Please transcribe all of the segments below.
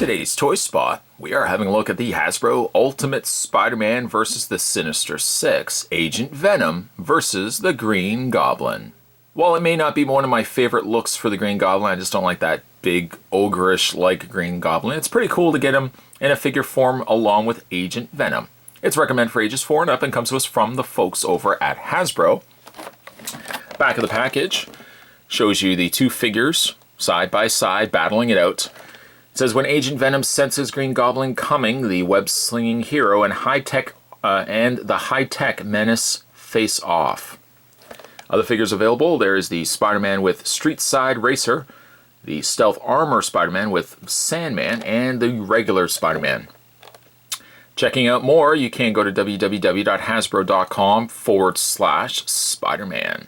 today's Toy Spot, we are having a look at the Hasbro Ultimate Spider-Man vs. the Sinister Six, Agent Venom versus the Green Goblin. While it may not be one of my favorite looks for the Green Goblin, I just don't like that big ogreish-like Green Goblin. It's pretty cool to get him in a figure form along with Agent Venom. It's recommended for ages 4 and up and comes to us from the folks over at Hasbro. Back of the package shows you the two figures side by side battling it out. It says, when Agent Venom senses Green Goblin coming, the web-slinging hero and the high-tech menace face off. Other figures available, there is the Spider-Man with Street Side Racer, the Stealth Armor Spider-Man with Sandman, and the regular Spider-Man. Checking out more, you can go to www.hasbro.com/Spider-Man.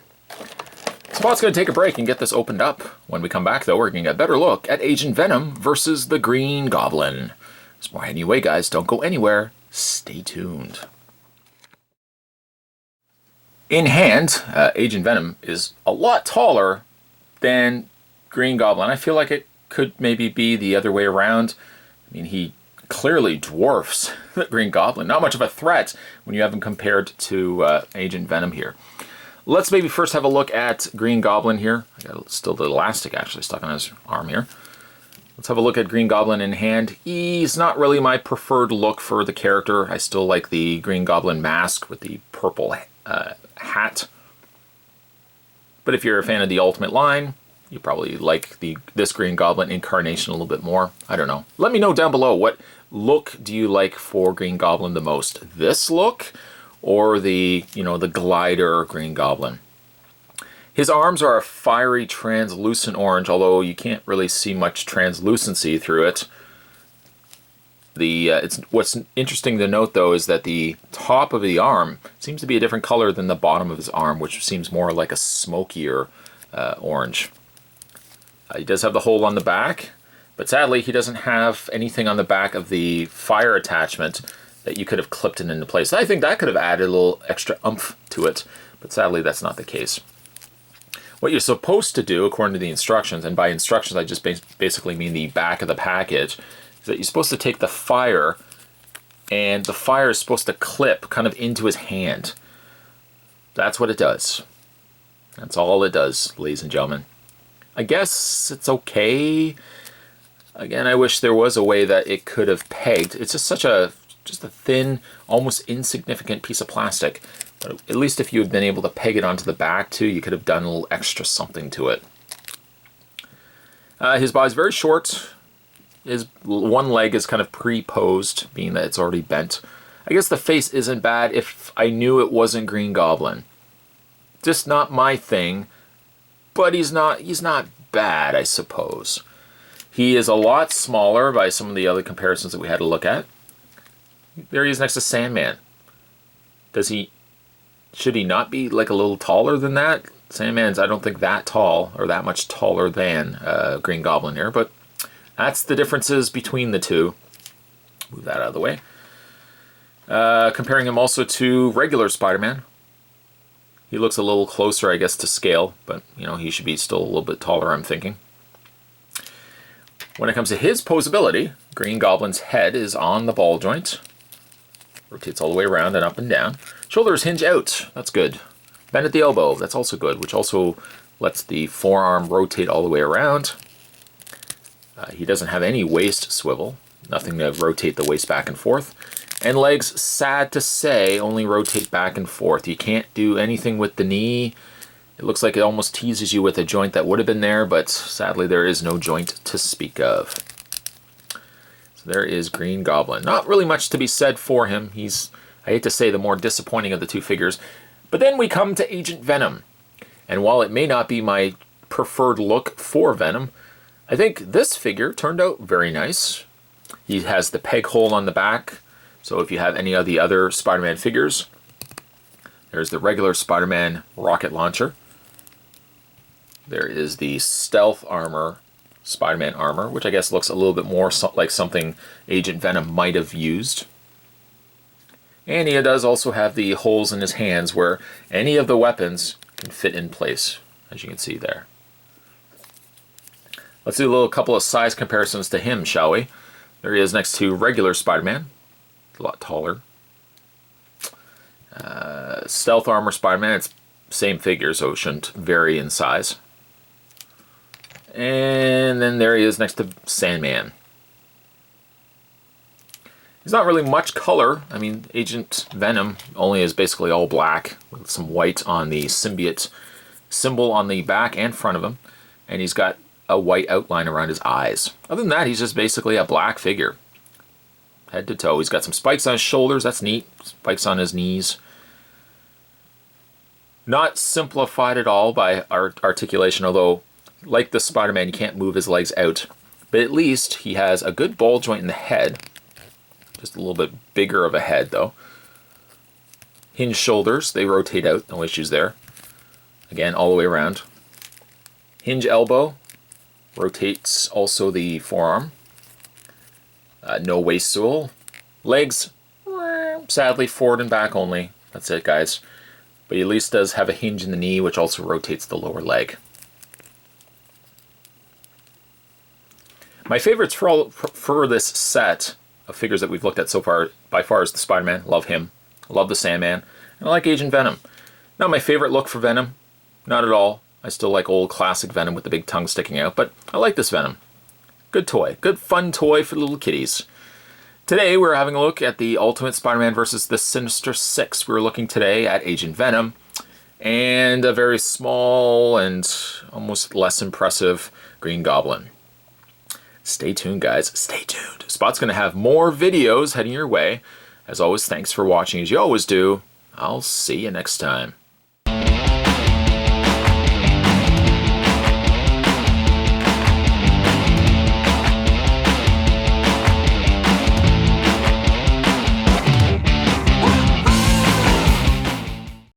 Spot's going to take a break and get this opened up. When we come back, though, we're going to get a better look at Agent Venom versus the Green Goblin. There's more anyway, guys. Don't go anywhere. Stay tuned. In hand, Agent Venom is a lot taller than Green Goblin. I feel like it could maybe be the other way around. I mean, he clearly dwarfs the Green Goblin. Not much of a threat when you have him compared to Agent Venom here. Let's maybe first have a look at Green Goblin here. I got still the elastic actually stuck on his arm here. Let's have a look at Green Goblin in hand. He's not really my preferred look for the character. I still like the Green Goblin mask with the purple hat. But if you're a fan of the Ultimate line, you probably like this Green Goblin incarnation a little bit more. I don't know. Let me know down below, what look do you like for Green Goblin the most? This look? Or the glider Green Goblin. His arms are a fiery translucent orange, although you can't really see much translucency through it. What's interesting to note, though, is that the top of the arm seems to be a different color than the bottom of his arm, which seems more like a smokier orange. He does have the hole on the back, but sadly he doesn't have anything on the back of the fire attachment that you could have clipped it into place. I think that could have added a little extra oomph to it, but sadly that's not the case. What you're supposed to do, according to the instructions, and by instructions I just basically mean the back of the package, is that you're supposed to take the fire, and the fire is supposed to clip kind of into his hand. That's what it does. That's all it does, ladies and gentlemen. I guess it's okay. Again, I wish there was a way that it could have pegged. It's just such a thin, almost insignificant piece of plastic. But at least if you had been able to peg it onto the back too, you could have done a little extra something to it. His body's very short. His one leg is kind of pre-posed, being that it's already bent. I guess the face isn't bad if I knew it wasn't Green Goblin. Just not my thing, but he's not bad, I suppose. He is a lot smaller by some of the other comparisons that we had to look at. There he is next to Sandman. Should he not be like a little taller than that? Sandman's, I don't think, that tall or that much taller than Green Goblin here, but that's the differences between the two. Move that out of the way. Comparing him also to regular Spider-Man. He looks a little closer, I guess, to scale, but he should be still a little bit taller, I'm thinking. When it comes to his posability, Green Goblin's head is on the ball joint. Rotates all the way around and up and down. Shoulders hinge out. That's good. Bend at the elbow. That's also good, which also lets the forearm rotate all the way around. He doesn't have any waist swivel. Nothing to rotate the waist back and forth. And legs, sad to say, only rotate back and forth. You can't do anything with the knee. It looks like it almost teases you with a joint that would have been there, but sadly there is no joint to speak of. There is Green Goblin. Not really much to be said for him. He's, I hate to say, the more disappointing of the two figures. But then we come to Agent Venom. And while it may not be my preferred look for Venom, I think this figure turned out very nice. He has the peg hole on the back. So if you have any of the other Spider-Man figures, there's the regular Spider-Man rocket launcher. There is the Stealth Armor Spider-Man armor, which I guess looks a little bit more like something Agent Venom might have used. And he does also have the holes in his hands where any of the weapons can fit in place, as you can see there. Let's do a couple of size comparisons to him, shall we? There he is next to regular Spider-Man. A lot taller. Stealth armor Spider-Man. It's same figure, so it shouldn't vary in size. And then there he is next to Sandman. He's not really much color. I mean, Agent Venom only is basically all black with some white on the symbiote symbol on the back and front of him. And he's got a white outline around his eyes. Other than that, he's just basically a black figure. Head to toe. He's got some spikes on his shoulders. That's neat. Spikes on his knees. Not simplified at all by articulation, although, like the Spider-Man, you can't move his legs out. But at least he has a good ball joint in the head. Just a little bit bigger of a head, though. Hinged shoulders, they rotate out, no issues there. Again, all the way around. Hinge elbow, rotates also the forearm. No waist stool. Legs, sadly, forward and back only. That's it, guys. But he at least does have a hinge in the knee, which also rotates the lower leg. My favorites for this set of figures that we've looked at so far, by far, is the Spider-Man. Love him. Love the Sandman. And I like Agent Venom. Not my favorite look for Venom. Not at all. I still like old classic Venom with the big tongue sticking out, but I like this Venom. Good toy. Good fun toy for little kiddies. Today we're having a look at the Ultimate Spider-Man versus the Sinister Six. We're looking today at Agent Venom and a very small and almost less impressive Green Goblin. Stay tuned, guys. Stay tuned. Spot's going to have more videos heading your way. As always, thanks for watching as you always do. I'll see you next time.